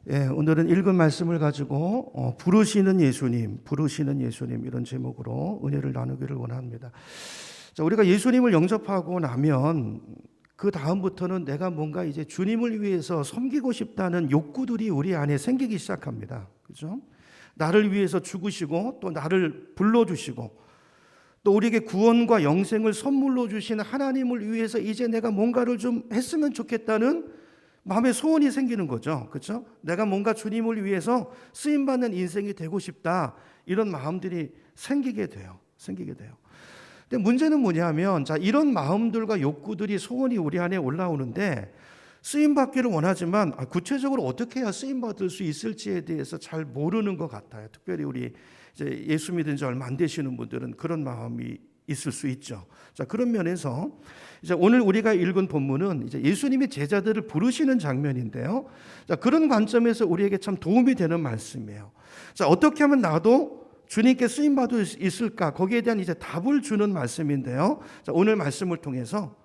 오늘은 읽은 말씀을 가지고 부르시는 예수님 이런 제목으로 은혜를 나누기를 원합니다. 자, 우리가 예수님을 영접하고 나면 그 다음부터는 내가 뭔가 이제 주님을 위해서 섬기고 싶다는 욕구들이 우리 안에 생기기 시작합니다. 그죠? 나를 위해서 죽으시고 또 나를 불러주시고 또 우리에게 구원과 영생을 선물로 주신 하나님을 위해서 이제 내가 뭔가를 좀 했으면 좋겠다는 마음의 소원이 생기는 거죠. 그렇죠? 내가 뭔가 주님을 위해서 쓰임받는 인생이 되고 싶다. 이런 마음들이 생기게 돼요. 근데 문제는 뭐냐면, 자, 이런 마음들과 욕구들이, 소원이 우리 안에 올라오는데 쓰임받기를 원하지만 구체적으로 어떻게 해야 쓰임받을 수 있을지에 대해서 잘 모르는 것 같아요. 특별히 우리 이제 예수 믿은 지 얼마 안 되시는 분들은 그런 마음이 있을 수 있죠. 자, 그런 면에서 이제 오늘 우리가 읽은 본문은 이제 예수님이 제자들을 부르시는 장면인데요. 자, 그런 관점에서 우리에게 참 도움이 되는 말씀이에요. 자, 어떻게 하면 나도 주님께 쓰임 받을 수 있을까? 거기에 대한 이제 답을 주는 말씀인데요. 자, 오늘 말씀을 통해서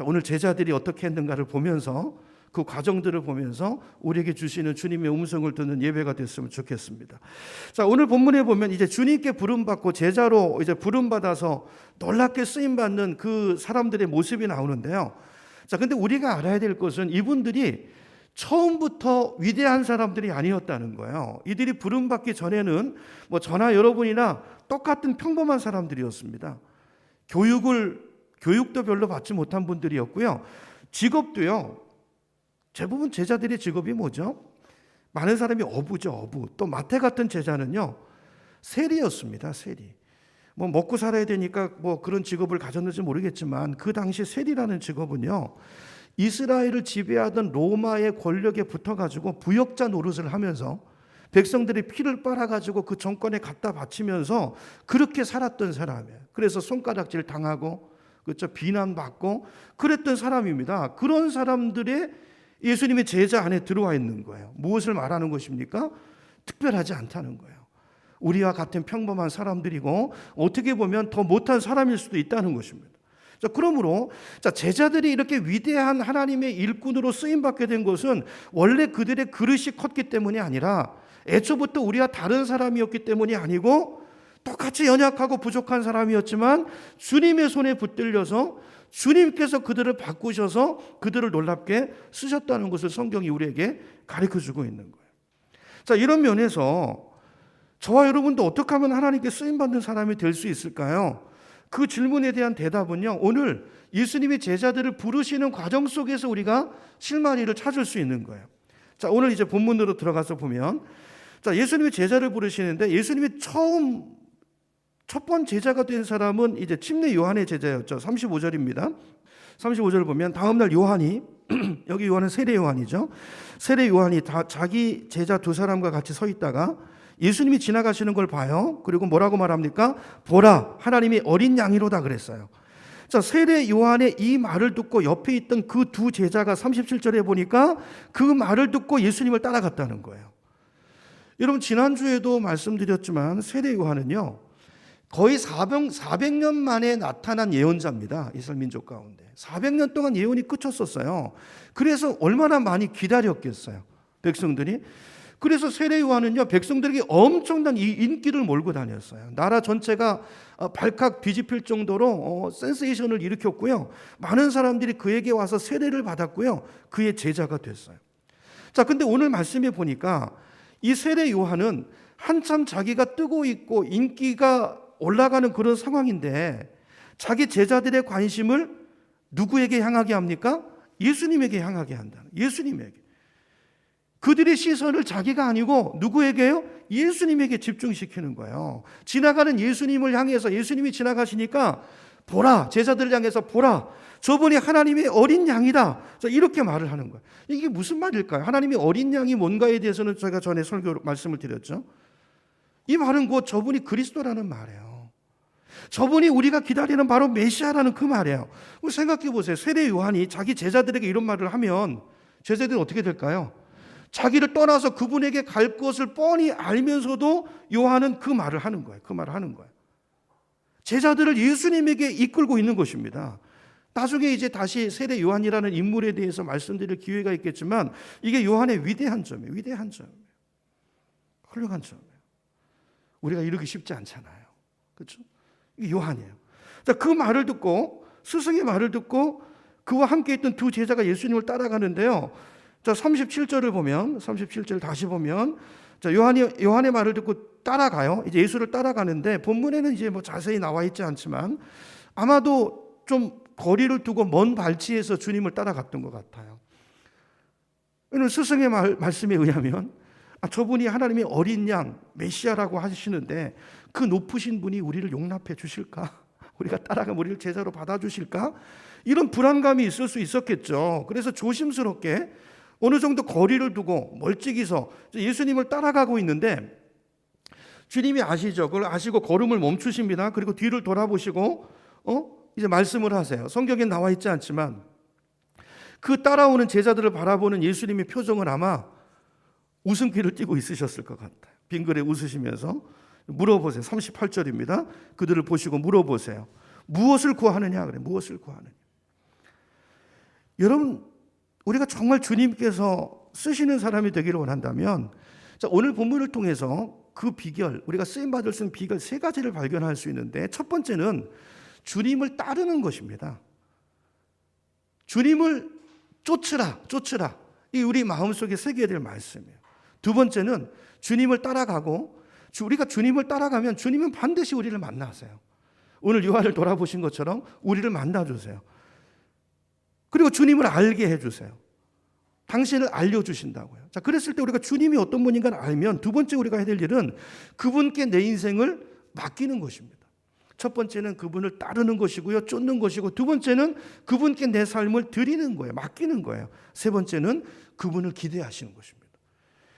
오늘 제자들이 어떻게 했는가를 보면서 그 과정들을 보면서 우리에게 주시는 주님의 음성을 듣는 예배가 됐으면 좋겠습니다. 자, 오늘 본문에 보면 이제 주님께 부름받고 제자로 이제 부름받아서 놀랍게 쓰임받는 그 사람들의 모습이 나오는데요. 자, 근데 우리가 알아야 될 것은 이분들이 처음부터 위대한 사람들이 아니었다는 거예요. 이들이 부름받기 전에는 뭐 저나 여러분이나 똑같은 평범한 사람들이었습니다. 교육도 별로 받지 못한 분들이었고요. 직업도요. 대부분 제자들의 직업이 뭐죠? 많은 사람이 어부죠, 어부. 또 마태 같은 제자는요, 세리였습니다, 세리. 뭐 먹고 살아야 되니까 뭐 그런 직업을 가졌는지 모르겠지만 그 당시 세리라는 직업은요, 이스라엘을 지배하던 로마의 권력에 붙어가지고 부역자 노릇을 하면서 백성들의 피를 빨아가지고 그 정권에 갖다 바치면서 그렇게 살았던 사람이에요. 그래서 손가락질 당하고, 그렇죠, 비난받고 그랬던 사람입니다. 그런 사람들의 예수님의 제자 안에 들어와 있는 거예요. 무엇을 말하는 것입니까? 특별하지 않다는 거예요. 우리와 같은 평범한 사람들이고 어떻게 보면 더 못한 사람일 수도 있다는 것입니다. 자, 그러므로 제자들이 이렇게 위대한 하나님의 일꾼으로 쓰임받게 된 것은 원래 그들의 그릇이 컸기 때문이 아니라 애초부터 우리와 다른 사람이었기 때문이 아니고 똑같이 연약하고 부족한 사람이었지만 주님의 손에 붙들려서 주님께서 그들을 바꾸셔서 그들을 놀랍게 쓰셨다는 것을 성경이 우리에게 가르쳐주고 있는 거예요. 자, 이런 면에서 저와 여러분도 어떻게 하면 하나님께 쓰임받는 사람이 될 수 있을까요? 그 질문에 대한 대답은요, 오늘 예수님이 제자들을 부르시는 과정 속에서 우리가 실마리를 찾을 수 있는 거예요. 자, 오늘 이제 본문으로 들어가서 보면, 자, 예수님이 제자를 부르시는데 예수님이 첫 번째 제자가 된 사람은 이제 침례 요한의 제자였죠. 35절입니다. 35절을 보면 다음날 요한이 여기 요한은 세례 요한이죠. 세례 요한이 자기 제자 두 사람과 같이 서 있다가 예수님이 지나가시는 걸 봐요. 그리고 뭐라고 말합니까? 보라, 하나님이 어린 양이로다 그랬어요. 자, 세례 요한의 이 말을 듣고 옆에 있던 그 두 제자가 37절에 보니까 그 말을 듣고 예수님을 따라갔다는 거예요. 여러분, 지난주에도 말씀드렸지만 세례 요한은요, 거의 400년 만에 나타난 예언자입니다. 이스라엘 민족 가운데 400년 동안 예언이 그쳤었어요. 그래서 얼마나 많이 기다렸겠어요, 백성들이. 그래서 세례 요한은요, 백성들에게 엄청난 이 인기를 몰고 다녔어요. 나라 전체가 발칵 뒤집힐 정도로 센세이션을 일으켰고요. 많은 사람들이 그에게 와서 세례를 받았고요. 그의 제자가 됐어요. 자, 근데 오늘 말씀에 보니까 이 세례 요한은 한참 자기가 뜨고 있고 인기가 올라가는 그런 상황인데 자기 제자들의 관심을 누구에게 향하게 합니까? 예수님에게 향하게 한다는, 예수님에게. 그들의 시선을 자기가 아니고 누구에게요? 예수님에게 집중시키는 거예요. 지나가는 예수님을 향해서, 예수님이 지나가시니까 보라, 제자들을 향해서 보라, 저분이 하나님의 어린 양이다, 이렇게 말을 하는 거예요. 이게 무슨 말일까요? 하나님의 어린 양이 뭔가에 대해서는 제가 전에 설교 말씀을 드렸죠. 이 말은 곧 저분이 그리스도라는 말이에요. 저분이 우리가 기다리는 바로 메시아라는 그 말이에요. 생각해 보세요. 세례 요한이 자기 제자들에게 이런 말을 하면 제자들은 어떻게 될까요? 자기를 떠나서 그분에게 갈 것을 뻔히 알면서도 요한은 그 말을 하는 거예요. 그 말을 하는 거예요. 제자들을 예수님에게 이끌고 있는 것입니다. 나중에 이제 다시 세례 요한이라는 인물에 대해서 말씀드릴 기회가 있겠지만 이게 요한의 위대한 점이에요. 위대한 점이에요. 훌륭한 점이에요. 우리가 이루기 쉽지 않잖아요. 그렇죠? 이게 요한이에요. 자, 그 말을 듣고 스승의 말을 듣고 그와 함께 있던 두 제자가 예수님을 따라가는데요. 자, 37절을 보면 37절 다시 보면 자, 요한의 말을 듣고 따라가요. 이제 예수를 따라가는데 본문에는 이제 뭐 자세히 나와 있지 않지만 아마도 좀 거리를 두고 먼 발치에서 주님을 따라갔던 것 같아요. 왜냐하면 스승의 말씀에 의하면 저분이 하나님의 어린 양 메시아라고 하시는데 그 높으신 분이 우리를 용납해 주실까? 우리가 따라가면 우리를 제자로 받아주실까? 이런 불안감이 있을 수 있었겠죠. 그래서 조심스럽게 어느 정도 거리를 두고 멀찍이서 예수님을 따라가고 있는데 주님이 아시죠? 그걸 아시고 걸음을 멈추십니다. 그리고 뒤를 돌아보시고 이제 말씀을 하세요. 성경에 나와 있지 않지만 그 따라오는 제자들을 바라보는 예수님의 표정은 아마 웃음기를 띠고 있으셨을 것 같아요. 빙그레 웃으시면서 물어보세요. 38절입니다. 그들을 보시고 물어보세요. 무엇을 구하느냐? 그래. 무엇을 구하느냐? 여러분, 우리가 정말 주님께서 쓰시는 사람이 되기를 원한다면 자, 오늘 본문을 통해서 그 비결, 우리가 쓰임받을 수 있는 비결 세 가지를 발견할 수 있는데 첫 번째는 주님을 따르는 것입니다. 주님을 쫓으라. 이 우리 마음속에 새겨야 될 말씀이에요. 두 번째는 주님을 따라가고 우리가 주님을 따라가면 주님은 반드시 우리를 만나세요. 오늘 요한을 돌아보신 것처럼 우리를 만나주세요. 그리고 주님을 알게 해주세요. 당신을 알려주신다고요. 자, 그랬을 때 우리가 주님이 어떤 분인가를 알면 두 번째 우리가 해야 될 일은 그분께 내 인생을 맡기는 것입니다. 첫 번째는 그분을 따르는 것이고요. 쫓는 것이고 두 번째는 그분께 내 삶을 드리는 거예요. 맡기는 거예요. 세 번째는 그분을 기대하시는 것입니다.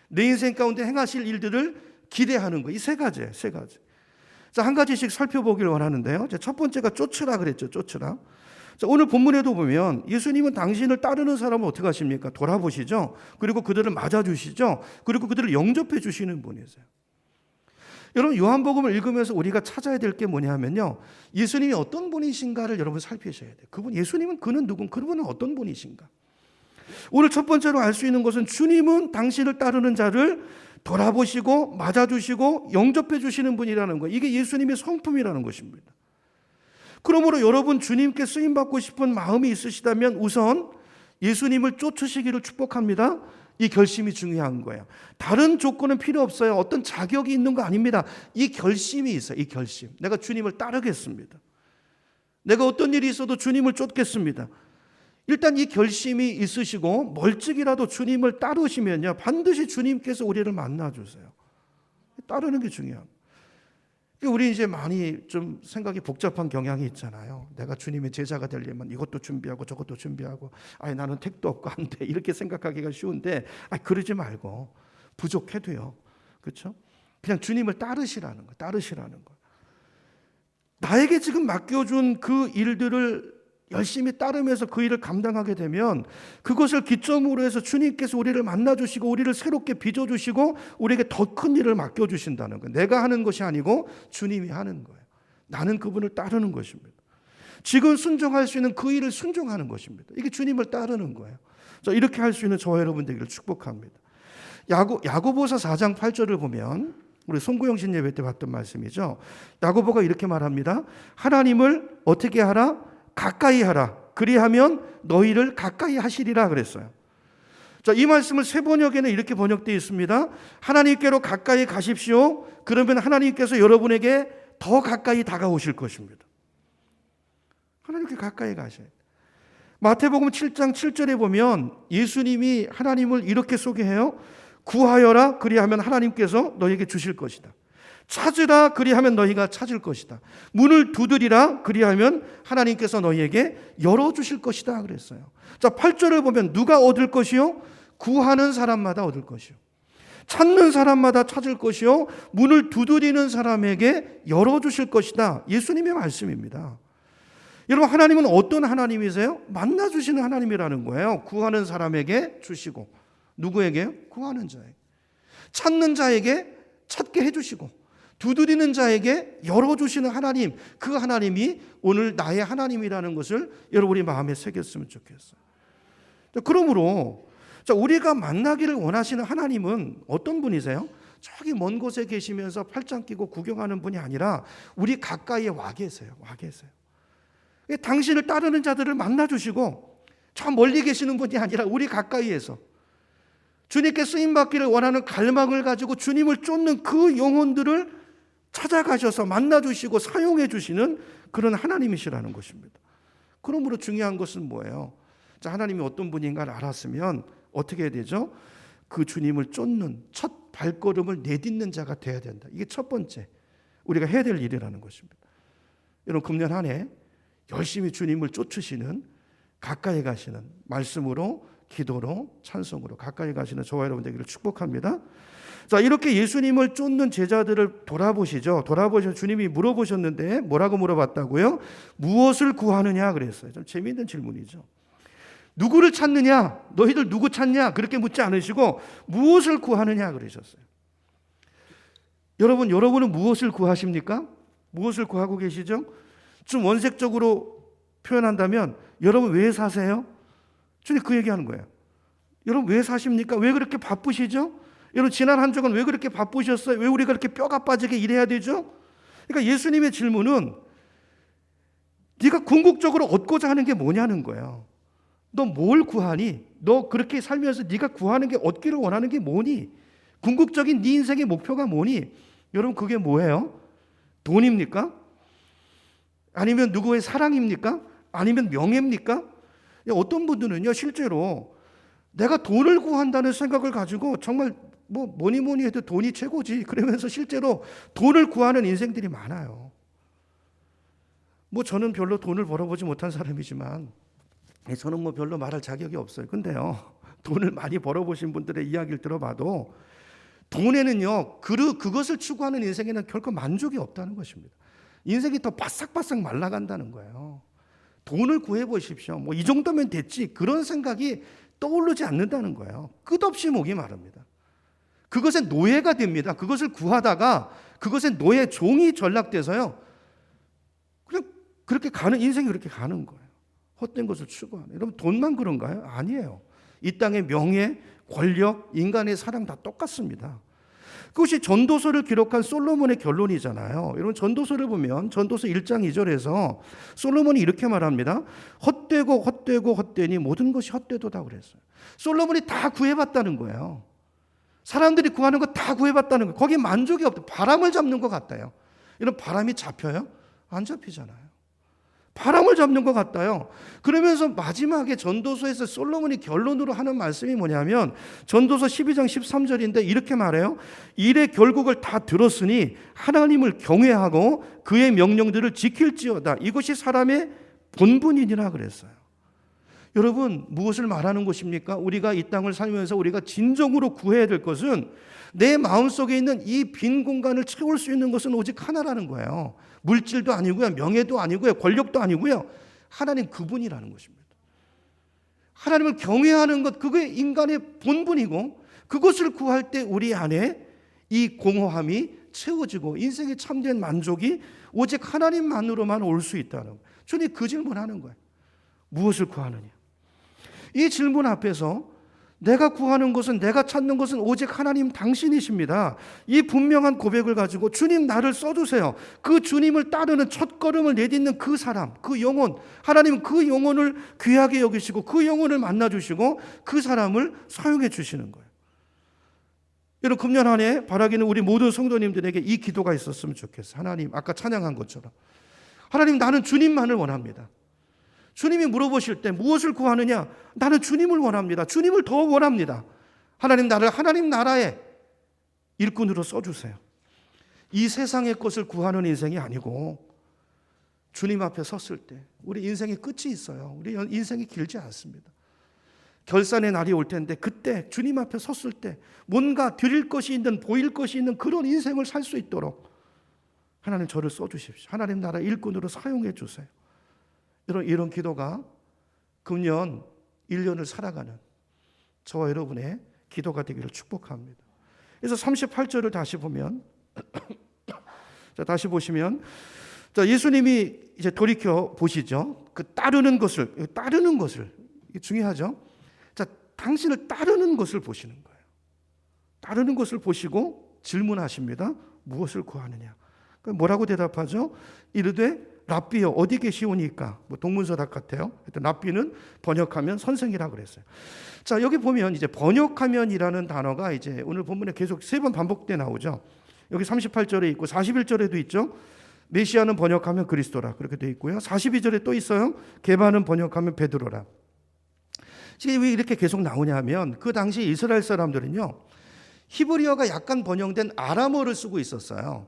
내 인생 가운데 행하실 일들을 기대하는 거. 이 세 가지예요. 세 가지. 자, 한 가지씩 살펴보기를 원하는데요. 첫 번째가 쫓으라 그랬죠. 쫓으라. 자, 오늘 본문에도 보면 예수님은 당신을 따르는 사람을 어떻게 하십니까? 돌아보시죠. 그리고 그들을 맞아주시죠. 그리고 그들을 영접해 주시는 분이세요. 여러분, 요한복음을 읽으면서 우리가 찾아야 될 게 뭐냐면요. 예수님이 어떤 분이신가를 여러분 살피셔야 돼요. 예수님은 그는 누군? 그분은 어떤 분이신가? 오늘 첫 번째로 알 수 있는 것은 주님은 당신을 따르는 자를 돌아보시고 맞아주시고 영접해 주시는 분이라는 거예요. 이게 예수님의 성품이라는 것입니다. 그러므로 여러분 주님께 쓰임받고 싶은 마음이 있으시다면 우선 예수님을 쫓으시기를 축복합니다. 이 결심이 중요한 거예요. 다른 조건은 필요 없어요. 어떤 자격이 있는 거 아닙니다. 이 결심이 있어요. 이 결심. 내가 주님을 따르겠습니다. 내가 어떤 일이 있어도 주님을 쫓겠습니다. 일단 이 결심이 있으시고 멀찍이라도 주님을 따르시면요. 반드시 주님께서 우리를 만나주세요. 따르는 게 중요합니다. 우리 이제 많이 좀 생각이 복잡한 경향이 있잖아요. 내가 주님의 제자가 되려면 이것도 준비하고 저것도 준비하고 나는 택도 없고 안 돼. 이렇게 생각하기가 쉬운데 그러지 말고 부족해도요. 그렇죠? 그냥 주님을 따르시라는 거. 따르시라는 거. 나에게 지금 맡겨준 그 일들을 열심히 따르면서 그 일을 감당하게 되면 그것을 기점으로 해서 주님께서 우리를 만나주시고 우리를 새롭게 빚어주시고 우리에게 더 큰 일을 맡겨주신다는 거예요. 내가 하는 것이 아니고 주님이 하는 거예요. 나는 그분을 따르는 것입니다. 지금 순종할 수 있는 그 일을 순종하는 것입니다. 이게 주님을 따르는 거예요. 이렇게 할 수 있는 저와 여러분 되기를 축복합니다. 야고보서 4장 8절을 보면 우리 송구영신 예배 때 봤던 말씀이죠. 야고보가 이렇게 말합니다. 하나님을 어떻게 하라? 가까이 하라. 그리하면 너희를 가까이 하시리라 그랬어요. 자, 이 말씀을 새 번역에는 이렇게 번역되어 있습니다. 하나님께로 가까이 가십시오. 그러면 하나님께서 여러분에게 더 가까이 다가오실 것입니다. 하나님께 가까이 가셔야 돼요. 마태복음 7장 7절에 보면 예수님이 하나님을 이렇게 소개해요. 구하여라. 그리하면 하나님께서 너에게 주실 것이다. 찾으라. 그리하면 너희가 찾을 것이다. 문을 두드리라. 그리하면 하나님께서 너희에게 열어주실 것이다 그랬어요. 자, 8절을 보면 누가 얻을 것이요? 구하는 사람마다 얻을 것이요. 찾는 사람마다 찾을 것이요. 문을 두드리는 사람에게 열어주실 것이다. 예수님의 말씀입니다. 여러분, 하나님은 어떤 하나님이세요? 만나주시는 하나님이라는 거예요. 구하는 사람에게 주시고. 누구에게요? 구하는 자에게. 찾는 자에게 찾게 해주시고. 두드리는 자에게 열어주시는 하나님, 그 하나님이 오늘 나의 하나님이라는 것을 여러분이 마음에 새겼으면 좋겠어요. 그러므로 우리가 만나기를 원하시는 하나님은 어떤 분이세요? 저기 먼 곳에 계시면서 팔짱 끼고 구경하는 분이 아니라 우리 가까이에 와 계세요. 와 계세요. 당신을 따르는 자들을 만나주시고 저 멀리 계시는 분이 아니라 우리 가까이에서 주님께 쓰임받기를 원하는 갈망을 가지고 주님을 쫓는 그 영혼들을 찾아가셔서 만나주시고 사용해 주시는 그런 하나님이시라는 것입니다. 그러므로 중요한 것은 뭐예요? 자, 하나님이 어떤 분인가를 알았으면 어떻게 해야 되죠? 그 주님을 쫓는 첫 발걸음을 내딛는 자가 돼야 된다. 이게 첫 번째 우리가 해야 될 일이라는 것입니다. 여러분, 금년 한 해 열심히 주님을 쫓으시는, 가까이 가시는 말씀으로, 기도로, 찬송으로 가까이 가시는 저와 여러분 되기를 축복합니다. 자, 이렇게 예수님을 쫓는 제자들을 돌아보시죠. 돌아보셔서 주님이 물어보셨는데 뭐라고 물어봤다고요? 무엇을 구하느냐 그랬어요. 좀 재미있는 질문이죠. 누구를 찾느냐? 너희들 누구 찾냐? 그렇게 묻지 않으시고 무엇을 구하느냐 그러셨어요. 여러분은 무엇을 구하십니까? 무엇을 구하고 계시죠? 좀 원색적으로 표현한다면 여러분 왜 사세요? 주님 그 얘기하는 거예요. 여러분 왜 사십니까? 왜 그렇게 바쁘시죠? 여러분 지난 한 주간 왜 그렇게 바쁘셨어요? 왜 우리가 그렇게 뼈가 빠지게 일해야 되죠? 그러니까 예수님의 질문은 네가 궁극적으로 얻고자 하는 게 뭐냐는 거예요. 너 뭘 구하니? 너 그렇게 살면서 네가 구하는 게, 얻기를 원하는 게 뭐니? 궁극적인 네 인생의 목표가 뭐니? 여러분 그게 뭐예요? 돈입니까? 아니면 누구의 사랑입니까? 아니면 명예입니까? 어떤 분들은요 실제로 내가 돈을 구한다는 생각을 가지고 정말 뭐니 해도 돈이 최고지 그러면서 실제로 돈을 구하는 인생들이 많아요. 저는 별로 돈을 벌어보지 못한 사람이지만 저는 별로 말할 자격이 없어요. 근데요 돈을 많이 벌어보신 분들의 이야기를 들어봐도 돈에는요 그것을 추구하는 인생에는 결코 만족이 없다는 것입니다. 인생이 더 바싹바싹 말라간다는 거예요. 돈을 구해보십시오. 이 정도면 됐지 그런 생각이 떠오르지 않는다는 거예요. 끝없이 목이 마릅니다. 그것에 노예가 됩니다. 그것을 구하다가 그것에 노예 종이 전락돼서요 그냥 그렇게 가는, 인생이 그렇게 가는 거예요. 헛된 것을 추구하는. 여러분 돈만 그런가요? 아니에요. 이 땅의 명예, 권력, 인간의 사랑 다 똑같습니다. 그것이 전도서를 기록한 솔로몬의 결론이잖아요. 여러분 전도서를 보면 전도서 1장 2절에서 솔로몬이 이렇게 말합니다. 헛되고 헛되고 헛되니 모든 것이 헛되도다 그랬어요. 솔로몬이 다 구해봤다는 거예요. 사람들이 구하는 거 다 구해봤다는 거예요. 거기에 만족이 없다. 바람을 잡는 것 같아요. 이런 바람이 잡혀요? 안 잡히잖아요. 바람을 잡는 것 같아요. 그러면서 마지막에 전도서에서 솔로몬이 결론으로 하는 말씀이 뭐냐면 전도서 12장 13절인데 이렇게 말해요. 일의 결국을 다 들었으니 하나님을 경외하고 그의 명령들을 지킬지어다. 이것이 사람의 본분이니라 그랬어요. 여러분 무엇을 말하는 것입니까? 우리가 이 땅을 살면서 우리가 진정으로 구해야 될 것은 내 마음속에 있는 이 빈 공간을 채울 수 있는 것은 오직 하나라는 거예요. 물질도 아니고요, 명예도 아니고요, 권력도 아니고요. 하나님 그분이라는 것입니다. 하나님을 경외하는 것, 그게 인간의 본분이고 그것을 구할 때 우리 안에 이 공허함이 채워지고 인생의 참된 만족이 오직 하나님만으로만 올 수 있다는 거예요. 주님 그 질문하는 거예요. 무엇을 구하느냐? 이 질문 앞에서 내가 구하는 것은, 내가 찾는 것은 오직 하나님 당신이십니다. 이 분명한 고백을 가지고 주님 나를 써주세요. 그 주님을 따르는 첫걸음을 내딛는 그 사람, 그 영혼, 하나님은 그 영혼을 귀하게 여기시고 그 영혼을 만나주시고 그 사람을 사용해 주시는 거예요. 여러분 금년 한 해 바라기는 우리 모든 성도님들에게 이 기도가 있었으면 좋겠어요. 하나님, 아까 찬양한 것처럼 하나님 나는 주님만을 원합니다. 주님이 물어보실 때 무엇을 구하느냐? 나는 주님을 원합니다. 주님을 더 원합니다. 하나님 나를 하나님 나라의 일꾼으로 써주세요. 이 세상의 것을 구하는 인생이 아니고 주님 앞에 섰을 때 우리 인생의 끝이 있어요. 우리 인생이 길지 않습니다. 결산의 날이 올 텐데 그때 주님 앞에 섰을 때 뭔가 드릴 것이 있는, 보일 것이 있는 그런 인생을 살 수 있도록 하나님 저를 써주십시오. 하나님 나라 일꾼으로 사용해 주세요. 이런 기도가 금년 1년을 살아가는 저와 여러분의 기도가 되기를 축복합니다. 그래서 38절을 다시 보면 자, 다시 보시면, 자, 예수님이 이제 돌이켜 보시죠. 그 따르는 것을, 이게 중요하죠. 자, 당신을 따르는 것을 보시는 거예요. 따르는 것을 보시고 질문하십니다. 무엇을 구하느냐? 뭐라고 대답하죠? 이르되 랍비여 어디 계시오니까. 뭐 동문서답 같아요. 랍비는 번역하면 선생이라고 그랬어요. 자, 여기 보면 이제 번역하면이라는 단어가 이제 오늘 본문에 계속 3번 반복돼 나오죠. 여기 38절에 있고 41절에도 있죠. 메시아는 번역하면 그리스도라 그렇게 돼 있고요. 42절에 또 있어요. 게바는 번역하면 베드로라. 지금 왜 이렇게 계속 나오냐면 그 당시 이스라엘 사람들은요, 히브리어가 약간 번역된 아람어를 쓰고 있었어요.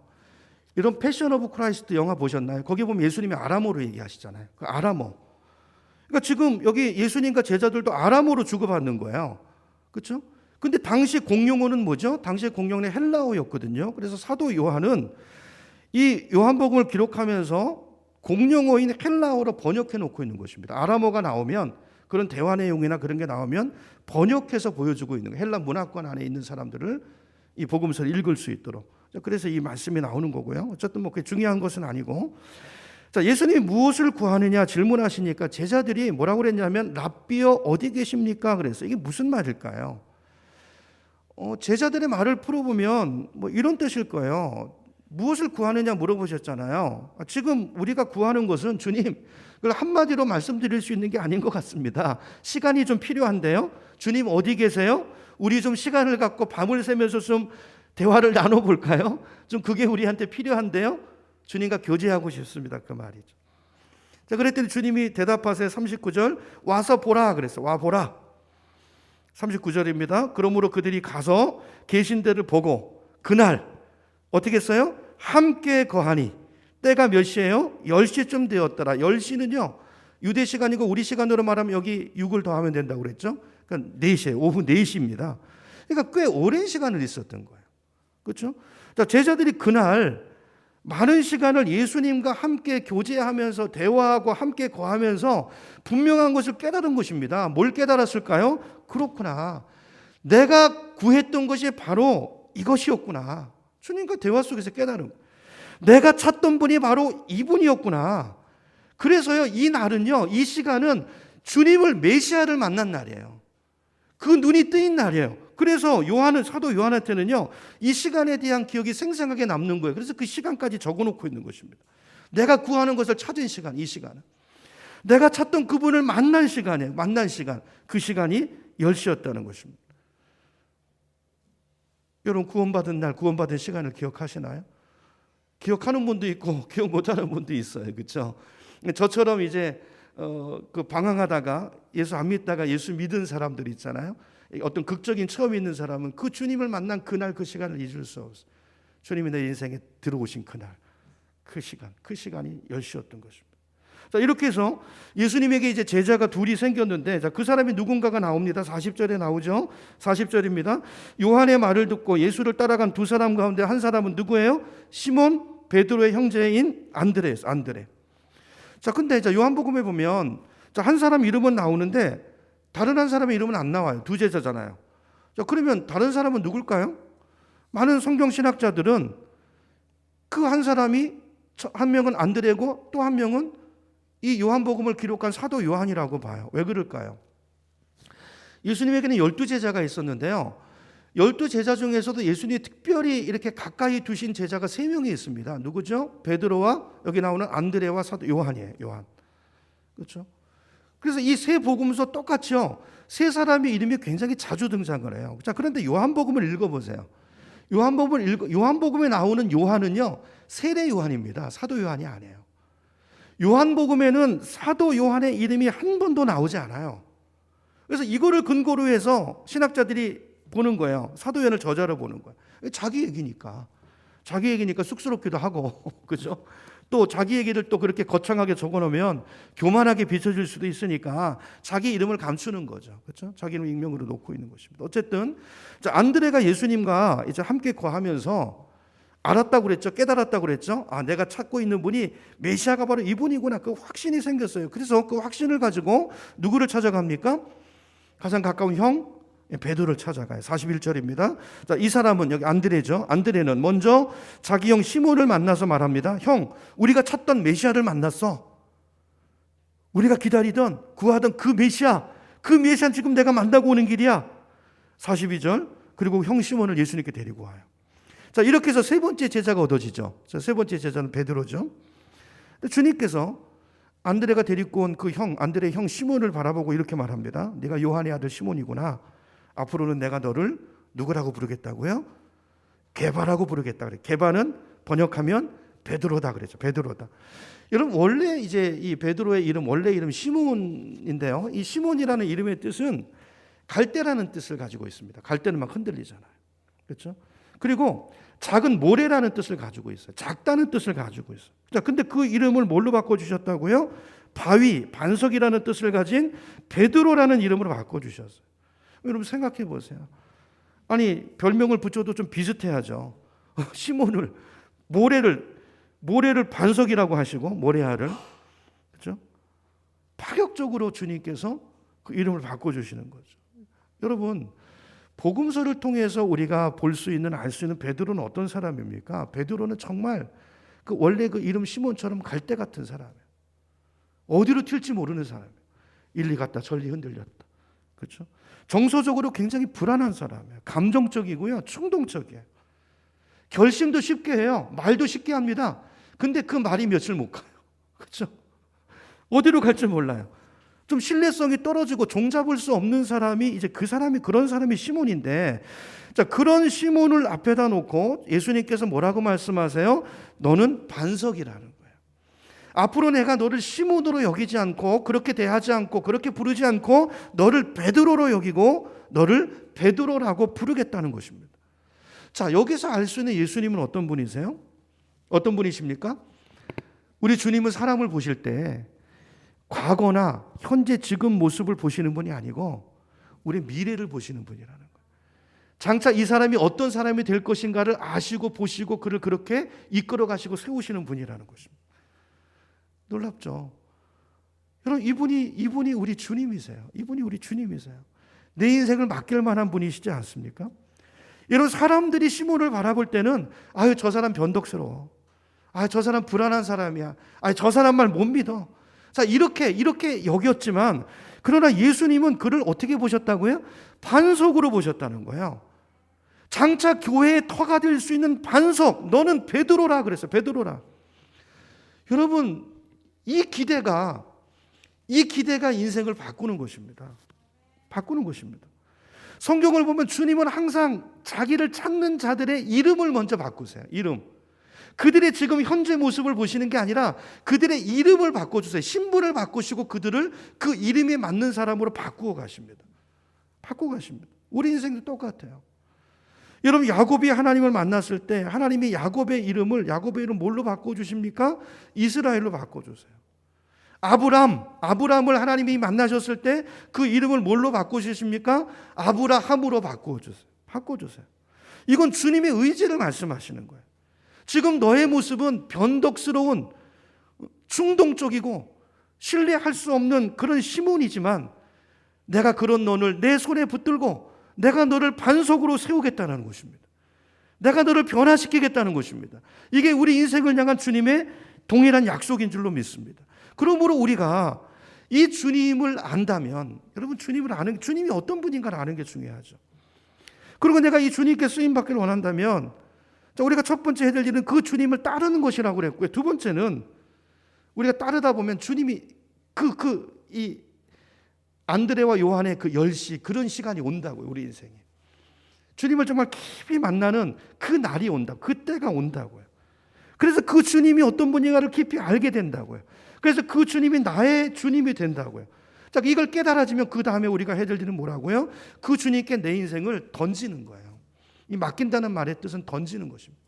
이런 패션 오브 크라이스트 영화 보셨나요? 거기 보면 예수님이 아람어로 얘기하시잖아요. 그 아람어. 그러니까 지금 여기 예수님과 제자들도 아람어로 주고받는 거예요. 그렇죠? 근데 당시 공용어는 뭐죠? 당시 공용어는 헬라어였거든요. 그래서 사도 요한은 이 요한복음을 기록하면서 공용어인 헬라어로 번역해 놓고 있는 것입니다. 아람어가 나오면 그런 대화 내용이나 그런 게 나오면 번역해서 보여주고 있는 거예요. 헬라 문화권 안에 있는 사람들을 이 복음서를 읽을 수 있도록. 그래서 이 말씀이 나오는 거고요. 어쨌든 뭐 그게 중요한 것은 아니고. 자, 예수님이 무엇을 구하느냐 질문하시니까 제자들이 뭐라고 그랬냐면 랍비여 어디 계십니까? 그래서 이게 무슨 말일까요? 제자들의 말을 풀어보면 뭐 이런 뜻일 거예요. 무엇을 구하느냐 물어보셨잖아요. 지금 우리가 구하는 것은 주님, 그걸 한마디로 말씀드릴 수 있는 게 아닌 것 같습니다. 시간이 좀 필요한데요. 주님 어디 계세요? 우리 좀 시간을 갖고 밤을 새면서 좀 대화를 나눠볼까요? 좀 그게 우리한테 필요한데요. 주님과 교제하고 싶습니다. 그 말이죠. 자, 그랬더니 주님이 대답하세요. 39절 와서 보라 그랬어요. 와 보라. 39절입니다. 그러므로 그들이 가서 계신 데를 보고 그날 어떻게 했어요? 함께 거하니 때가 몇 시예요? 10시쯤 되었더라. 10시는요 유대 시간이고 우리 시간으로 말하면 여기 6을 더하면 된다고 그랬죠. 그러니까 4시에 오후 4시입니다. 그러니까 꽤 오랜 시간을 있었던 거예요. 그렇죠? 자, 제자들이 그날 많은 시간을 예수님과 함께 교제하면서 대화하고 함께 거하면서 분명한 것을 깨달은 것입니다. 뭘 깨달았을까요? 그렇구나. 내가 구했던 것이 바로 이것이었구나. 주님과 대화 속에서 깨달은 거예요. 내가 찾던 분이 바로 이분이었구나. 그래서요, 이 날은요, 이 시간은 주님을 메시아를 만난 날이에요. 그 눈이 뜨인 날이에요. 그래서 사도 요한한테는요, 이 시간에 대한 기억이 생생하게 남는 거예요. 그래서 그 시간까지 적어놓고 있는 것입니다. 내가 구하는 것을 찾은 시간, 이 시간은. 내가 찾던 그분을 만난 시간이에요. 만난 시간. 그 시간이 10시였다는 것입니다. 여러분, 구원받은 날, 구원받은 시간을 기억하시나요? 기억하는 분도 있고 기억 못하는 분도 있어요. 그렇죠? 저처럼 이제 그 방황하다가 예수 안 믿다가 예수 믿은 사람들 있잖아요. 어떤 극적인 체험이 있는 사람은 그 주님을 만난 그날 그 시간을 잊을 수 없어요. 주님이 내 인생에 들어오신 그날 그 시간이 10시였던 것입니다. 자, 이렇게 해서 예수님에게 이제 제자가 둘이 생겼는데, 자, 그 사람이 누군가가 나옵니다. 40절에 나오죠. 40절입니다. 요한의 말을 듣고 예수를 따라간 두 사람 가운데 한 사람은 누구예요? 시몬 베드로의 형제인 안드레. 자, 근데 이제 요한복음에 보면 자, 한 사람 이름은 나오는데 다른 한 사람의 이름은 안 나와요. 두 제자잖아요. 자, 그러면 다른 사람은 누굴까요? 많은 성경 신학자들은 그 한 사람이 한 명은 안드레고 또 한 명은 이 요한복음을 기록한 사도 요한이라고 봐요. 왜 그럴까요? 예수님에게는 12제자가 있었는데요. 12제자 중에서도 예수님이 특별히 이렇게 가까이 두신 제자가 3명이 있습니다. 누구죠? 베드로와 여기 나오는 안드레와 사도 요한이에요. 요한. 그렇죠? 그래서 이 세 복음서 똑같이요. 세 사람의 이름이 굉장히 자주 등장을 해요. 자, 그런데 요한복음을 읽어보세요. 요한복음에 나오는 요한은요, 세례 요한입니다. 사도 요한이 아니에요. 요한복음에는 사도 요한의 이름이 한 번도 나오지 않아요. 그래서 이거를 근거로 해서 신학자들이 보는 거예요. 사도 요한을 저자로 보는 거예요. 자기 얘기니까 쑥스럽기도 하고, 그죠? 또 자기 얘기를 또 그렇게 거창하게 적어놓으면 교만하게 비춰질 수도 있으니까 자기 이름을 감추는 거죠. 그렇죠? 자기 이름 익명으로 놓고 있는 것입니다. 어쨌든 안드레가 예수님과 이제 함께 거하면서 알았다고 그랬죠. 깨달았다고 그랬죠. 아, 내가 찾고 있는 분이 메시아가 바로 이분이구나. 그 확신이 생겼어요. 그래서 그 확신을 가지고 누구를 찾아갑니까? 가장 가까운 형 베드로를 찾아가요. 41절입니다. 자, 이 사람은 여기 안드레죠. 안드레는 먼저 자기 형 시몬을 만나서 말합니다. 형, 우리가 찾던 메시아를 만났어. 우리가 기다리던 구하던 그 메시아는 지금 내가 만나고 오는 길이야. 42절. 그리고 형 시몬을 예수님께 데리고 와요. 자, 이렇게 해서 세 번째 제자가 얻어지죠. 자, 세 번째 제자는 베드로죠. 주님께서 안드레가 데리고 온 그 형, 안드레의 형 시몬을 바라보고 이렇게 말합니다. 네가 요한의 아들 시몬이구나. 앞으로는 내가 너를 누구라고 부르겠다고요? 게바라고 부르겠다 그래. 게바는 번역하면 베드로다 그랬죠. 베드로다. 여러분, 원래 이제 이 베드로의 이름, 원래 이름 시몬인데요. 이 시몬이라는 이름의 뜻은 갈대라는 뜻을 가지고 있습니다. 갈대는 막 흔들리잖아요. 그렇죠? 그리고 작은 모래라는 뜻을 가지고 있어요. 작다는 뜻을 가지고 있어요. 자, 근데 그 이름을 뭘로 바꿔 주셨다고요? 바위, 반석이라는 뜻을 가진 베드로라는 이름으로 바꿔 주셨어요. 여러분 생각해 보세요. 아니, 별명을 붙여도 좀 비슷해야죠. 시몬을 모래를 반석이라고 하시고 모래알을, 그렇죠? 파격적으로 주님께서 그 이름을 바꿔 주시는 거죠. 여러분, 복음서를 통해서 우리가 볼 수 있는, 알 수 있는 베드로는 어떤 사람입니까? 베드로는 정말 그 원래 그 이름 시몬처럼 갈대 같은 사람이에요. 어디로 튈지 모르는 사람이에요. 일리 갔다 절리 흔들렸다. 그렇죠? 정서적으로 굉장히 불안한 사람이에요. 감정적이고요. 충동적이에요. 결심도 쉽게 해요. 말도 쉽게 합니다. 근데 그 말이 며칠 못 가요. 그렇죠? 어디로 갈지 몰라요. 좀 신뢰성이 떨어지고 종잡을 수 없는 사람이, 이제 그 사람이, 그런 사람이 시몬인데, 자, 그런 시몬을 앞에다 놓고 예수님께서 뭐라고 말씀하세요? 너는 반석이라는 거예요. 앞으로 내가 너를 시몬으로 여기지 않고, 그렇게 대하지 않고, 그렇게 부르지 않고, 너를 베드로로 여기고, 너를 베드로라고 부르겠다는 것입니다. 자, 여기서 알 수 있는 예수님은 어떤 분이세요? 어떤 분이십니까? 우리 주님은 사람을 보실 때 과거나 현재 지금 모습을 보시는 분이 아니고 우리 미래를 보시는 분이라는 거예요. 장차 이 사람이 어떤 사람이 될 것인가를 아시고 보시고 그를 그렇게 이끌어 가시고 세우시는 분이라는 것입니다. 놀랍죠? 여러분, 이분이 우리 주님이세요. 이분이 우리 주님이세요. 내 인생을 맡길 만한 분이시지 않습니까? 이런 사람들이 시몬을 바라볼 때는 아유, 저 사람 변덕스러워. 아, 저 사람 불안한 사람이야. 아, 저 사람 말 못 믿어. 자, 이렇게 여겼지만, 그러나 예수님은 그를 어떻게 보셨다고요? 반석으로 보셨다는 거예요. 장차 교회의 터가 될 수 있는 반석, 너는 베드로라 그랬어요. 베드로라. 여러분, 이 기대가 인생을 바꾸는 것입니다. 바꾸는 것입니다. 성경을 보면 주님은 항상 자기를 찾는 자들의 이름을 먼저 바꾸세요. 이름. 그들의 지금 현재 모습을 보시는 게 아니라 그들의 이름을 바꿔주세요. 신분을 바꾸시고 그들을 그 이름에 맞는 사람으로 바꾸어 가십니다. 바꾸어 가십니다. 우리 인생도 똑같아요. 여러분, 야곱이 하나님을 만났을 때 하나님이 야곱의 이름 뭘로 바꿔주십니까? 이스라엘로 바꿔주세요. 아브람을 하나님이 만나셨을 때 그 이름을 뭘로 바꾸십니까? 아브라함으로 바꿔주세요. 이건 주님의 의지를 말씀하시는 거예요. 지금 너의 모습은 변덕스러운, 충동적이고 신뢰할 수 없는 그런 시몬이지만 내가 그런 너를 내 손에 붙들고 내가 너를 반석으로 세우겠다는 것입니다. 내가 너를 변화시키겠다는 것입니다. 이게 우리 인생을 향한 주님의 동일한 약속인 줄로 믿습니다. 그러므로 우리가 이 주님을 안다면, 여러분, 주님이 어떤 분인가를 아는 게 중요하죠. 그리고 내가 이 주님께 쓰임받기를 원한다면, 자, 우리가 첫 번째 해야 될 일은 그 주님을 따르는 것이라고 그랬고요. 두 번째는 우리가 따르다 보면 주님이 이 안드레와 요한의 그 10시 그런 시간이 온다고요. 우리 인생에. 주님을 정말 깊이 만나는 그 날이 온다. 그때가 온다고요. 그래서 그 주님이 어떤 분인가를 깊이 알게 된다고요. 그래서 그 주님이 나의 주님이 된다고요. 자, 이걸 깨달아지면 그 다음에 우리가 해야 될 일은 뭐라고요? 그 주님께 내 인생을 던지는 거예요. 이 맡긴다는 말의 뜻은 던지는 것입니다.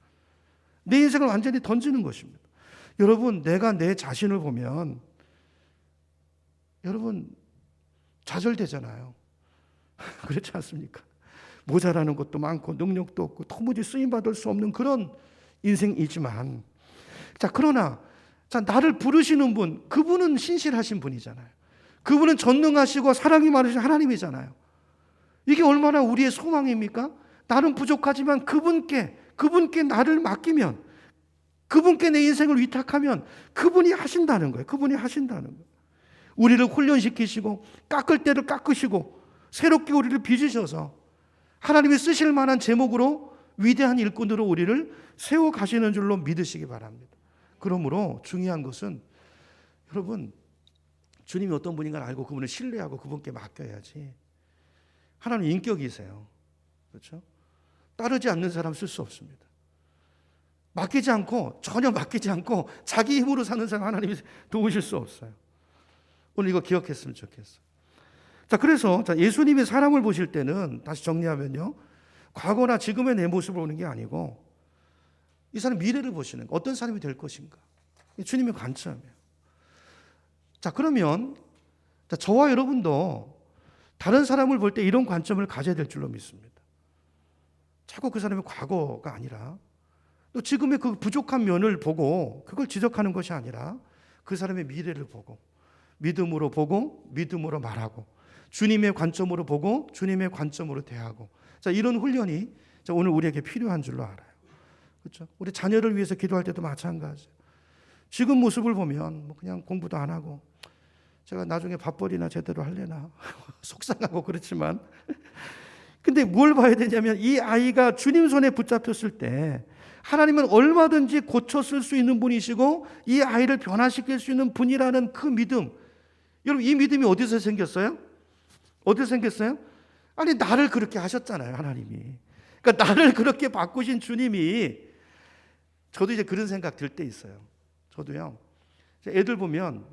내 인생을 완전히 던지는 것입니다. 여러분, 내가 내 자신을 보면 여러분 좌절되잖아요. 그렇지 않습니까? 모자라는 것도 많고 능력도 없고 도무지 쓰임받을 수 없는 그런 인생이지만, 자, 그러나 나를 부르시는 분, 그분은 신실하신 분이잖아요. 그분은 전능하시고 사랑이 많으신 하나님이잖아요. 이게 얼마나 우리의 소망입니까? 나는 부족하지만 그분께 나를 맡기면, 그분께 내 인생을 위탁하면 그분이 하신다는 거예요. 그분이 하신다는 거예요. 우리를 훈련시키시고 깎을 때를 깎으시고 새롭게 우리를 빚으셔서 하나님이 쓰실 만한 제목으로 위대한 일꾼으로 우리를 세워가시는 줄로 믿으시기 바랍니다. 그러므로 중요한 것은 여러분, 주님이 어떤 분인가 알고 그분을 신뢰하고 그분께 맡겨야지. 하나님 인격이세요. 그렇죠? 따르지 않는 사람 쓸 수 없습니다. 전혀 맡기지 않고 자기 힘으로 사는 사람 하나님이 도우실 수 없어요. 오늘 이거 기억했으면 좋겠어요. 자, 그래서 예수님이 사람을 보실 때는 다시 정리하면요, 과거나 지금의 내 모습을 보는 게 아니고 이 사람 미래를 보시는 거, 어떤 사람이 될 것인가. 주님의 관점이에요. 자, 그러면 저와 여러분도 다른 사람을 볼 때 이런 관점을 가져야 될 줄로 믿습니다. 자꾸 그 사람의 과거가 아니라 또 지금의 그 부족한 면을 보고 그걸 지적하는 것이 아니라 그 사람의 미래를 보고 믿음으로 보고 믿음으로 말하고 주님의 관점으로 보고 주님의 관점으로 대하고, 자, 이런 훈련이 오늘 우리에게 필요한 줄로 알아요. 그렇죠? 우리 자녀를 위해서 기도할 때도 마찬가지예요. 지금 모습을 보면 뭐 그냥 공부도 안 하고 제가 나중에 밥벌이나 제대로 할래나 속상하고 그렇지만 근데 뭘 봐야 되냐면 이 아이가 주님 손에 붙잡혔을 때 하나님은 얼마든지 고쳐 쓸 수 있는 분이시고 이 아이를 변화시킬 수 있는 분이라는 그 믿음. 여러분, 이 믿음이 어디서 생겼어요? 어디서 생겼어요? 아니, 나를 그렇게 하셨잖아요, 하나님이. 그러니까 나를 그렇게 바꾸신 주님이, 저도 이제 그런 생각 들 때 있어요. 저도요. 애들 보면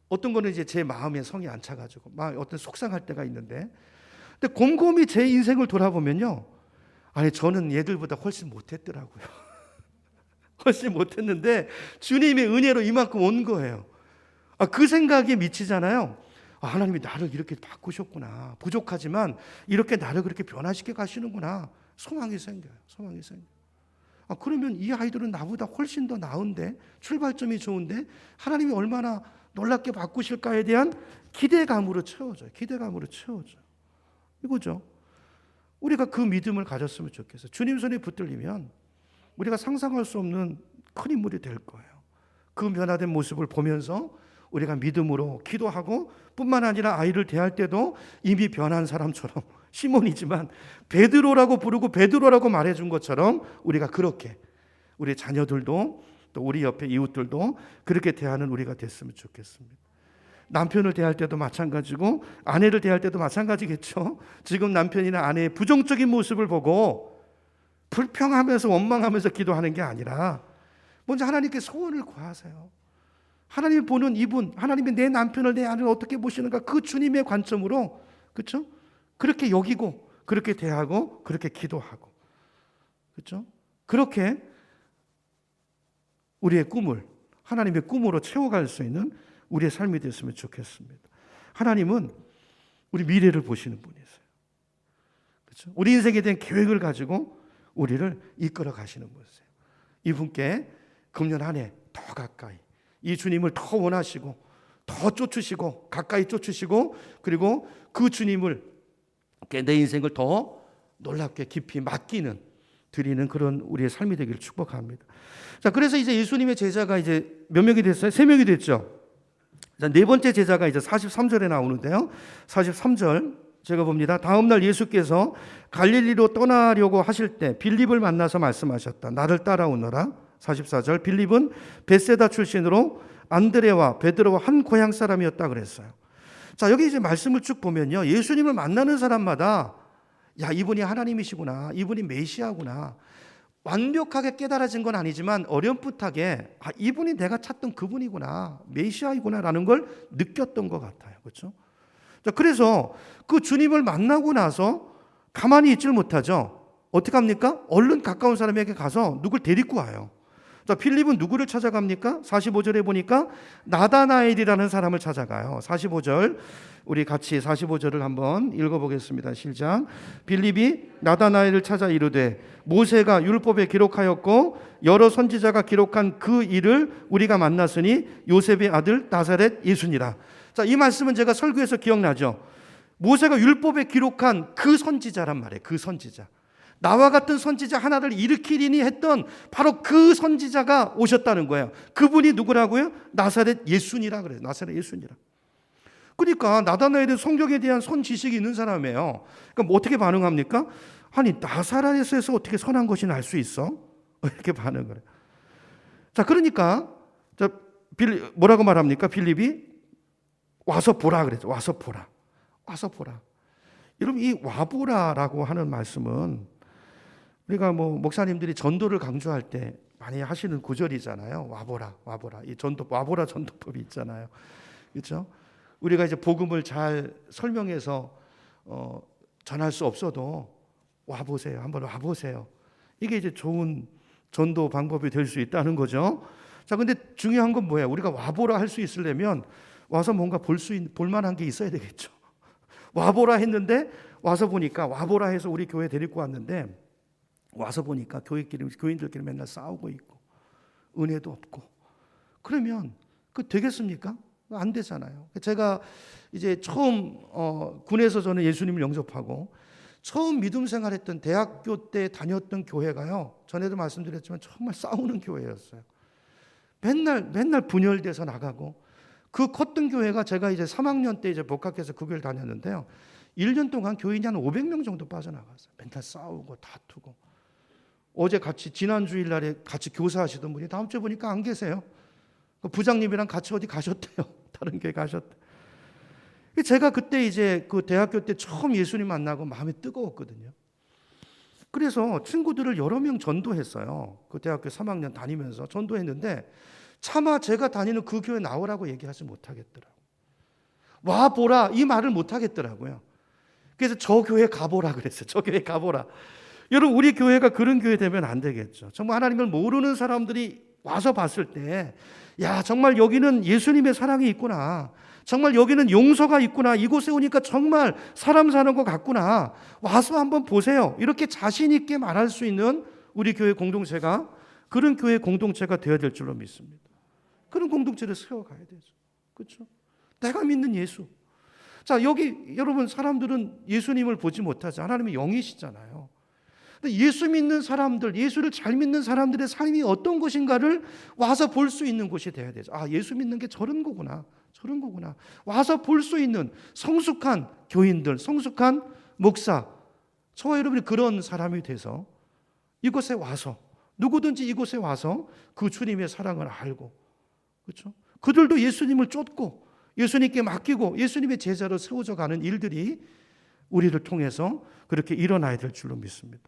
어떤 거는 이제 제 마음에 성이 안 차가지고 막 어떤 속상할 때가 있는데, 근데 곰곰이 제 인생을 돌아보면요, 아니 저는 얘들보다 훨씬 못했더라고요. 훨씬 못했는데 주님의 은혜로 이만큼 온 거예요. 그 생각에 미치잖아요. 하나님이 나를 이렇게 바꾸셨구나. 부족하지만 이렇게 나를 그렇게 변화시켜 가시는구나. 소망이 생겨요. 소망이 생겨요. 그러면 이 아이들은 나보다 훨씬 더 나은데, 출발점이 좋은데 하나님이 얼마나 놀랍게 바꾸실까에 대한 기대감으로 채워져요. 기대감으로 채워져요. 이거죠. 우리가 그 믿음을 가졌으면 좋겠어요. 주님 손에 붙들리면 우리가 상상할 수 없는 큰 인물이 될 거예요. 그 변화된 모습을 보면서 우리가 믿음으로 기도하고, 뿐만 아니라 아이를 대할 때도 이미 변한 사람처럼, 시몬이지만 베드로라고 부르고 베드로라고 말해준 것처럼 우리가 그렇게 우리 자녀들도 또 우리 옆에 이웃들도 그렇게 대하는 우리가 됐으면 좋겠습니다. 남편을 대할 때도 마찬가지고 아내를 대할 때도 마찬가지겠죠. 지금 남편이나 아내의 부정적인 모습을 보고 불평하면서 원망하면서 기도하는 게 아니라 먼저 하나님께 소원을 구하세요. 하나님이 보는 이분, 하나님이 내 남편을, 내 아내를 어떻게 보시는가, 그 주님의 관점으로, 그렇죠? 그렇게 여기고 그렇게 대하고 그렇게 기도하고, 그렇죠? 그렇게 우리의 꿈을 하나님의 꿈으로 채워갈 수 있는 우리의 삶이 됐으면 좋겠습니다. 하나님은 우리 미래를 보시는 분이세요. 그렇죠? 우리 인생에 대한 계획을 가지고 우리를 이끌어 가시는 분이세요. 이분께 금년 한 해 더 가까이 이 주님을 더 원하시고 더 쫓으시고 가까이 쫓으시고, 그리고 그 주님을 내 인생을 더 놀랍게 깊이 맡기는, 드리는 그런 우리의 삶이 되기를 축복합니다. 자, 그래서 이제 예수님의 제자가 이제 몇 명이 됐어요? 3명이 됐죠. 자, 네 번째 제자가 이제 43절에 나오는데요. 43절 제가 봅니다. 다음 날 예수께서 갈릴리로 떠나려고 하실 때 빌립을 만나서 말씀하셨다. 나를 따라오너라. 44절, 빌립은 벳세다 출신으로 안드레와 베드로와 한 고향 사람이었다 그랬어요. 자, 여기 이제 말씀을 쭉 보면요, 예수님을 만나는 사람마다 야, 이분이 하나님이시구나, 이분이 메시아구나, 완벽하게 깨달아진 건 아니지만 어렴풋하게 이분이 내가 찾던 그분이구나, 메시아이구나라는 걸 느꼈던 것 같아요. 그렇죠? 자, 그래서 그 주님을 만나고 나서 가만히 있질 못하죠. 어떻게 합니까? 얼른 가까운 사람에게 가서 누굴 데리고 와요. 자, 필립은 누구를 찾아갑니까? 45절에 보니까 나다나엘이라는 사람을 찾아가요. 45절, 우리 같이 45절을 한번 읽어보겠습니다. 시작. 빌립이 나다나엘을 찾아 이르되 모세가 율법에 기록하였고 여러 선지자가 기록한 그 일을 우리가 만났으니 요셉의 아들 나사렛 예수니라. 자, 이 말씀은 제가 설교에서 기억나죠. 모세가 율법에 기록한 그 선지자란 말이에요. 그 선지자. 나와 같은 선지자 하나를 일으키리니 했던 바로 그 선지자가 오셨다는 거예요. 그분이 누구라고요? 나사렛 예수니라 그래요. 나사렛 예수니라. 그러니까 나다나엘은 성경에 대한 선 지식이 있는 사람이에요. 그러니까 뭐 어떻게 반응합니까? 아니 나사렛에서 어떻게 선한 것이 날 수 있어? 이렇게 반응을 해요. 자, 그러니까 뭐라고 말합니까? 빌립이 와서 보라 그랬죠. 와서 보라. 와서 보라. 여러분 이 와보라라고 하는 말씀은 우리가 뭐 목사님들이 전도를 강조할 때 많이 하시는 구절이잖아요. 와보라, 와보라. 이 전도 와보라 전도법이 있잖아요. 그렇죠? 우리가 이제 복음을 잘 설명해서 전할 수 없어도 와보세요. 한번 와보세요. 이게 이제 좋은 전도 방법이 될 수 있다는 거죠. 자, 근데 중요한 건 뭐예요? 우리가 와보라 할 수 있으려면 와서 뭔가 볼 만한 게 있어야 되겠죠. 와보라 했는데 와서 보니까 와보라 해서 우리 교회 데리고 왔는데 와서 보니까 교인들끼리 맨날 싸우고 있고 은혜도 없고 그러면 그 되겠습니까? 안 되잖아요. 제가 이제 처음 군에서 저는 예수님을 영접하고 처음 믿음 생활했던 대학교 때 다녔던 교회가요. 전에도 말씀드렸지만 정말 싸우는 교회였어요. 맨날 분열돼서 나가고 그 컸던 교회가 제가 이제 3학년 때 이제 복학해서 그 교회를 다녔는데요. 1년 동안 교인이 한 500명 정도 빠져나갔어요. 맨날 싸우고 다투고. 어제 같이 지난 주일날에 같이 교사하시던 분이 다음 주에 보니까 안 계세요. 그 부장님이랑 같이 어디 가셨대요. 다른 교회 가셨대. 제가 그때 이제 그 대학교 때 처음 예수님 만나고 마음이 뜨거웠거든요. 그래서 친구들을 여러 명 전도했어요. 그 대학교 3학년 다니면서 전도했는데 차마 제가 다니는 그 교회 나오라고 얘기하지 못하겠더라고요. 와보라 이 말을 못하겠더라고요. 그래서 저 교회 가보라 그랬어요. 저 교회 가보라. 여러분 우리 교회가 그런 교회 되면 안 되겠죠. 정말 하나님을 모르는 사람들이 와서 봤을 때 야 정말 여기는 예수님의 사랑이 있구나. 정말 여기는 용서가 있구나. 이곳에 오니까 정말 사람 사는 것 같구나. 와서 한번 보세요. 이렇게 자신 있게 말할 수 있는 우리 교회 공동체가 그런 교회 공동체가 되어야 될 줄로 믿습니다. 그런 공동체를 세워가야 되죠. 그렇죠? 내가 믿는 예수. 자, 여기 여러분 사람들은 예수님을 보지 못하지. 하나님의 영이시잖아요. 근데 예수 믿는 사람들, 예수를 잘 믿는 사람들의 삶이 어떤 것인가를 와서 볼 수 있는 곳이 되어야 되죠. 아, 예수 믿는 게 저런 거구나. 저런 거구나. 와서 볼 수 있는 성숙한 교인들, 성숙한 목사. 저와 여러분이 그런 사람이 돼서 이곳에 와서 누구든지 이곳에 와서 그 주님의 사랑을 알고 그렇죠? 그들도 예수님을 쫓고 예수님께 맡기고 예수님의 제자로 세워져 가는 일들이 우리를 통해서 그렇게 일어나야 될 줄로 믿습니다.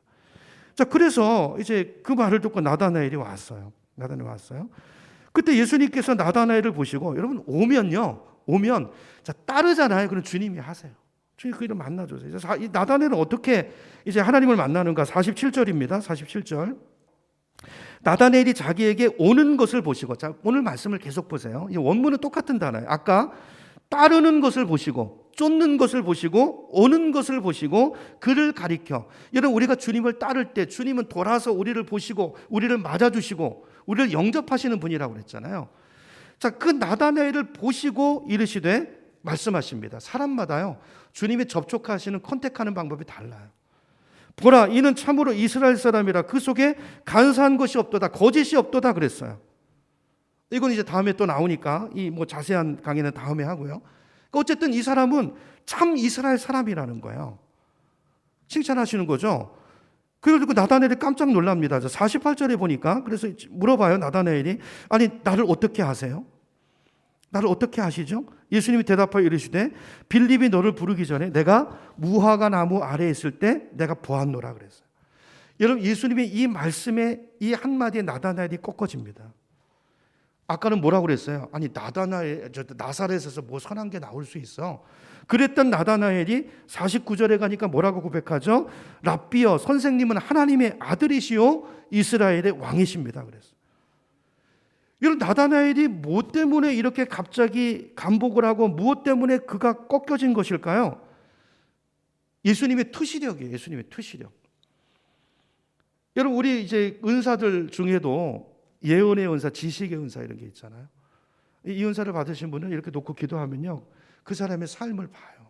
자, 그래서 이제 그 말을 듣고 나다나엘이 왔어요. 나다나엘이 왔어요. 그때 예수님께서 나다나엘을 보시고 여러분 오면 자 따르잖아요. 그럼 주님이 하세요. 주님 그 이름 만나주세요. 이 나다나엘은 어떻게 이제 하나님을 만나는가? 47절입니다. 47절. 나다나엘이 자기에게 오는 것을 보시고 자 오늘 말씀을 계속 보세요. 이 원문은 똑같은 단어예요. 아까 따르는 것을 보시고 쫓는 것을 보시고 오는 것을 보시고 그를 가리켜. 여러분 우리가 주님을 따를 때 주님은 돌아서 우리를 보시고 우리를 맞아주시고 우리를 영접하시는 분이라고 그랬잖아요. 자, 그 나다나엘을 보시고 이르시되 말씀하십니다. 사람마다요 주님이 접촉하시는 컨택하는 방법이 달라요. 보라 이는 참으로 이스라엘 사람이라 그 속에 간사한 것이 없도다 거짓이 없도다 그랬어요. 이건 이제 다음에 또 나오니까 이 뭐 자세한 강의는 다음에 하고요. 그러니까 어쨌든 이 사람은 참 이스라엘 사람이라는 거예요. 칭찬하시는 거죠. 그리고 나다나엘이 깜짝 놀랍니다. 48절에 보니까 그래서 물어봐요. 나다나엘이 아니 나를 어떻게 아세요? 나를 어떻게 아시죠? 예수님이 대답하여 이르시되 빌립이 너를 부르기 전에 내가 무화과 나무 아래에 있을 때 내가 보았노라 그랬어요. 여러분 예수님의 이 말씀에 이 한마디에 나다나엘이 꺾어집니다. 아까는 뭐라고 그랬어요? 아니 나사렛에서 뭐 선한 게 나올 수 있어? 그랬던 나다나엘이 49절에 가니까 뭐라고 고백하죠? 랍비여 선생님은 하나님의 아들이시요 이스라엘의 왕이십니다 그랬어요. 여러분 나다나엘이 무엇 때문에 이렇게 갑자기 감복을 하고 무엇 때문에 그가 꺾여진 것일까요? 예수님의 투시력이에요. 예수님의 투시력. 여러분 우리 이제 은사들 중에도 예언의 은사, 지식의 은사 이런 게 있잖아요. 이 은사를 받으신 분은 이렇게 놓고 기도하면요 그 사람의 삶을 봐요.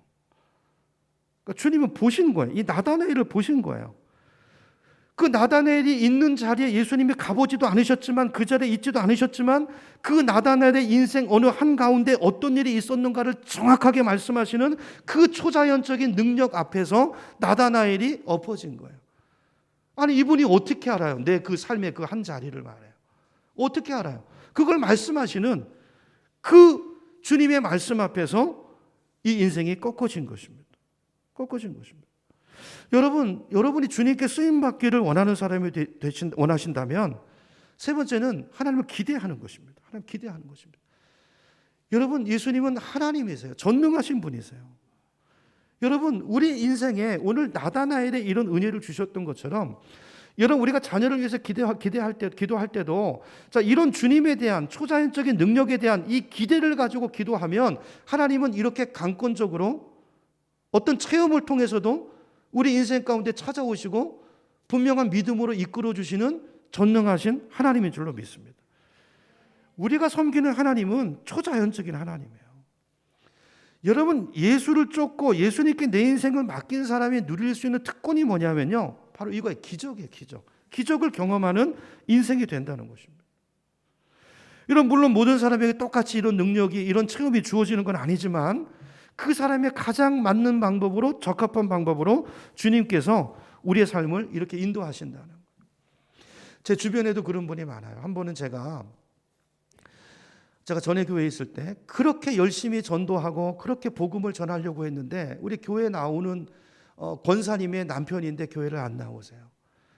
그러니까 주님은 보신 거예요. 이 나다나엘을 보신 거예요. 그 나다나엘이 있는 자리에 예수님이 가보지도 않으셨지만, 그 자리에 있지도 않으셨지만, 그 나다나엘의 인생 어느 한가운데 어떤 일이 있었는가를 정확하게 말씀하시는 그 초자연적인 능력 앞에서 나다나엘이 엎어진 거예요. 아니, 이분이 어떻게 알아요? 내 그 삶의 그 한 자리를 말해요. 어떻게 알아요? 그걸 말씀하시는 그 주님의 말씀 앞에서 이 인생이 꺾어진 것입니다. 꺾어진 것입니다. 여러분이 주님께 쓰임받기를 원하는 사람이 원하신다면, 세 번째는 하나님을 기대하는 것입니다. 하나님 기대하는 것입니다. 여러분, 예수님은 하나님이세요. 전능하신 분이세요. 여러분, 우리 인생에 오늘 나다나엘의 이런 은혜를 주셨던 것처럼, 여러분, 우리가 자녀를 위해서 기도할 때도 자, 이런 주님에 대한 초자연적인 능력에 대한 이 기대를 가지고 기도하면 하나님은 이렇게 강권적으로 어떤 체험을 통해서도 우리 인생 가운데 찾아오시고 분명한 믿음으로 이끌어 주시는 전능하신 하나님인 줄로 믿습니다. 우리가 섬기는 하나님은 초자연적인 하나님이에요. 여러분, 예수를 쫓고 예수님께 내 인생을 맡긴 사람이 누릴 수 있는 특권이 뭐냐면요, 바로 이거예요. 기적이에요. 기적을 경험하는 인생이 된다는 것입니다. 물론 모든 사람에게 똑같이 이런 능력이, 이런 체험이 주어지는 건 아니지만, 그 사람의 가장 맞는 방법으로, 적합한 방법으로 주님께서 우리의 삶을 이렇게 인도하신다는 거예요. 제 주변에도 그런 분이 많아요. 한 번은 제가 전에 교회에 있을 때 그렇게 열심히 전도하고 그렇게 복음을 전하려고 했는데, 우리 교회에 나오는 권사님의 남편인데 교회를 안 나오세요.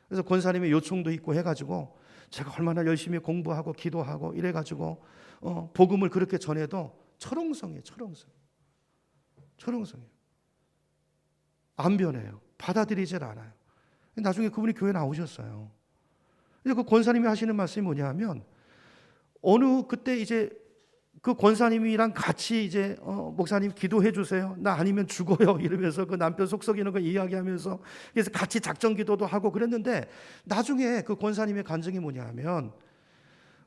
그래서 권사님의 요청도 있고 해가지고 제가 얼마나 열심히 공부하고 기도하고 이래가지고 복음을 그렇게 전해도 철옹성이에요. 철옹성이에요. 안 변해요. 받아들이질 않아요. 나중에 그분이 교회 나오셨어요. 근데 그 권사님이 하시는 말씀이 뭐냐면, 그때 이제 그 권사님이랑 같이 이제 목사님 기도해 주세요. 나 아니면 죽어요. 이러면서 그 남편 속 썩이는 거 이야기하면서, 그래서 같이 작전 기도도 하고 그랬는데, 나중에 그 권사님의 간증이 뭐냐면,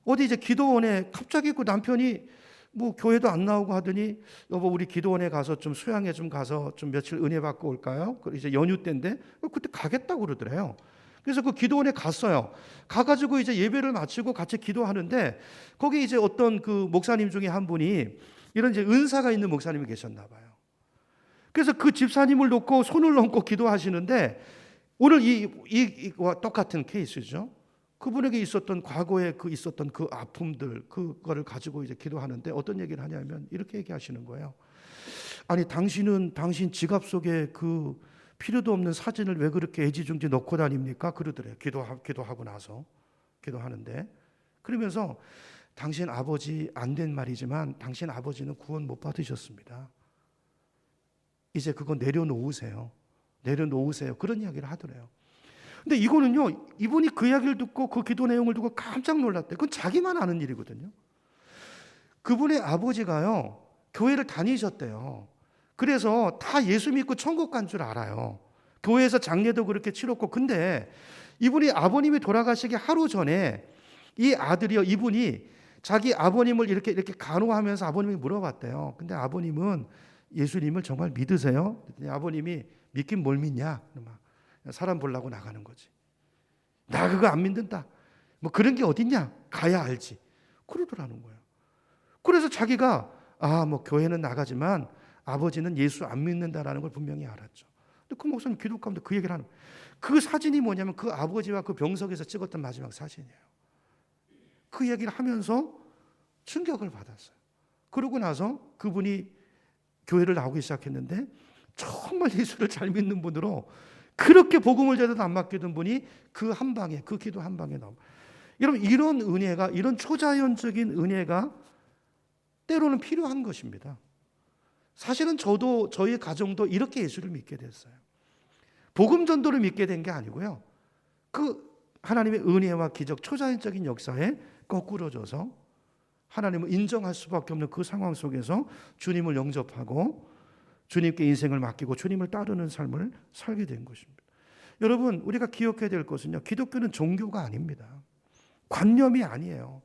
어디 이제 기도원에 갑자기 그 남편이 뭐 교회도 안 나오고 하더니, 여보 우리 기도원에 가서 좀 수양회 좀 가서 좀 며칠 은혜 받고 올까요? 이제 연휴 때인데 그때 가겠다고 그러더래요. 그래서 그 기도원에 갔어요. 가가지고 이제 예배를 마치고 같이 기도하는데, 거기 이제 어떤 그 목사님 중에 한 분이 이런 이제 은사가 있는 목사님이 계셨나 봐요. 그래서 그 집사님을 놓고 손을 얹고 기도하시는데, 오늘 이와 똑같은 케이스죠. 그분에게 있었던 과거에 있었던 그 아픔들, 그거를 가지고 이제 기도하는데 어떤 얘기를 하냐면 이렇게 얘기하시는 거예요. 아니, 당신은 당신 지갑 속에 그 필요도 없는 사진을 왜 그렇게 애지중지 넣고 다닙니까? 그러더래요. 기도하고 나서 기도하는데, 그러면서 당신 아버지 안 된 말이지만 당신 아버지는 구원 못 받으셨습니다. 이제 그거 내려놓으세요. 그런 이야기를 하더래요. 근데 이거는요, 이분이 그 이야기를 듣고 그 기도 내용을 듣고 깜짝 놀랐대요. 그건 자기만 아는 일이거든요. 그분의 아버지가요, 교회를 다니셨대요. 그래서 다 예수 믿고 천국 간 줄 알아요. 교회에서 장례도 그렇게 치렀고. 근데 이분이 아버님이 돌아가시기 하루 전에 이 아들이요, 이분이 자기 아버님을 이렇게 간호하면서 아버님이 물어봤대요. 근데 아버님은 예수님을 정말 믿으세요? 아버님이 믿긴 뭘 믿냐? 사람 보려고 나가는 거지. 나 그거 안 믿는다. 뭐 그런 게 어딨냐? 가야 알지. 그러더라는 거예요. 그래서 자기가 뭐 교회는 나가지만 아버지는 예수 안 믿는다라는 걸 분명히 알았죠. 근데 그 목사님 기도 가운데 그 얘기를 하는 거예요. 그 사진이 뭐냐면 그 아버지와 그 병석에서 찍었던 마지막 사진이에요. 그 얘기를 하면서 충격을 받았어요. 그러고 나서 그분이 교회를 나오기 시작했는데, 정말 예수를 잘 믿는 분으로 그렇게 복음을 제대로 안 맡기던 분이 그 한 방에, 그 기도 한 방에 나옵니다. 여러분, 이런 은혜가, 이런 초자연적인 은혜가 때로는 필요한 것입니다. 사실은 저도, 저희 가정도 이렇게 예수를 믿게 됐어요. 복음 전도를 믿게 된 게 아니고요, 그 하나님의 은혜와 기적, 초자연적인 역사에 거꾸러져서 하나님을 인정할 수밖에 없는 그 상황 속에서 주님을 영접하고 주님께 인생을 맡기고 주님을 따르는 삶을 살게 된 것입니다. 여러분, 우리가 기억해야 될 것은요, 기독교는 종교가 아닙니다. 관념이 아니에요.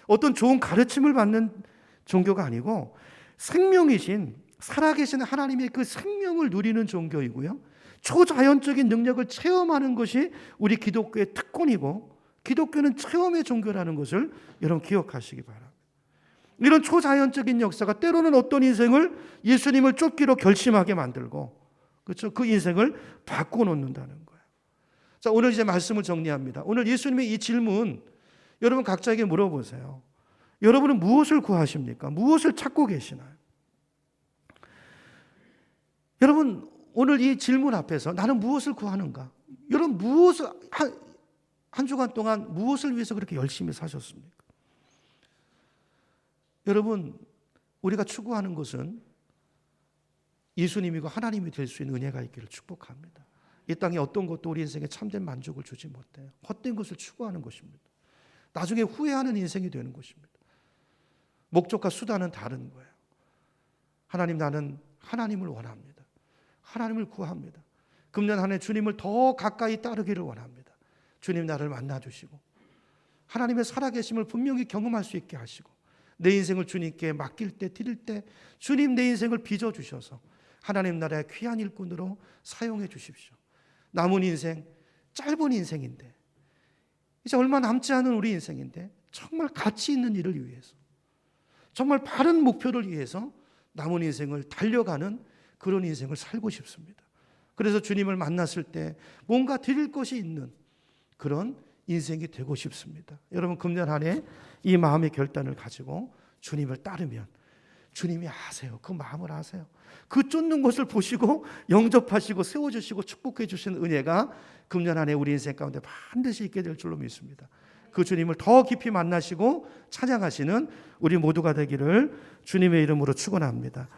어떤 좋은 가르침을 받는 종교가 아니고, 생명이신 살아계신 하나님의 그 생명을 누리는 종교이고요. 초자연적인 능력을 체험하는 것이 우리 기독교의 특권이고, 기독교는 체험의 종교라는 것을 여러분 기억하시기 바랍니다. 이런 초자연적인 역사가 때로는 어떤 인생을 예수님을 쫓기로 결심하게 만들고, 그렇죠? 그 인생을 바꿔놓는다는 거예요. 자, 오늘 이제 말씀을 정리합니다. 오늘 예수님의 이 질문, 여러분 각자에게 물어보세요. 여러분은 무엇을 구하십니까? 무엇을 찾고 계시나요? 여러분, 오늘 이 질문 앞에서 나는 무엇을 구하는가? 여러분, 무엇을, 한 주간 동안 무엇을 위해서 그렇게 열심히 사셨습니까? 여러분, 우리가 추구하는 것은 예수님이고 하나님이 될 수 있는 은혜가 있기를 축복합니다. 이 땅에 어떤 것도 우리 인생에 참된 만족을 주지 못해요. 헛된 것을 추구하는 것입니다. 나중에 후회하는 인생이 되는 것입니다. 목적과 수단은 다른 거예요. 하나님, 나는 하나님을 원합니다. 하나님을 구합니다. 금년 한 해 주님을 더 가까이 따르기를 원합니다. 주님 나를 만나주시고 하나님의 살아계심을 분명히 경험할 수 있게 하시고, 내 인생을 주님께 맡길 때, 드릴 때 주님 내 인생을 빚어주셔서 하나님 나라의 귀한 일꾼으로 사용해 주십시오. 남은 인생, 짧은 인생인데, 이제 얼마 남지 않은 우리 인생인데 정말 가치 있는 일을 위해서, 정말 바른 목표를 위해서 남은 인생을 달려가는 그런 인생을 살고 싶습니다. 그래서 주님을 만났을 때 뭔가 드릴 것이 있는 그런 인생이 되고 싶습니다. 여러분, 금년 한 해 이 마음의 결단을 가지고 주님을 따르면 주님이 아세요. 그 마음을 아세요. 그 쫓는 것을 보시고 영접하시고 세워주시고 축복해 주시는 은혜가 금년 한 해 우리 인생 가운데 반드시 있게 될 줄로 믿습니다. 그 주님을 더 깊이 만나시고 찬양하시는 우리 모두가 되기를 주님의 이름으로 축원합니다.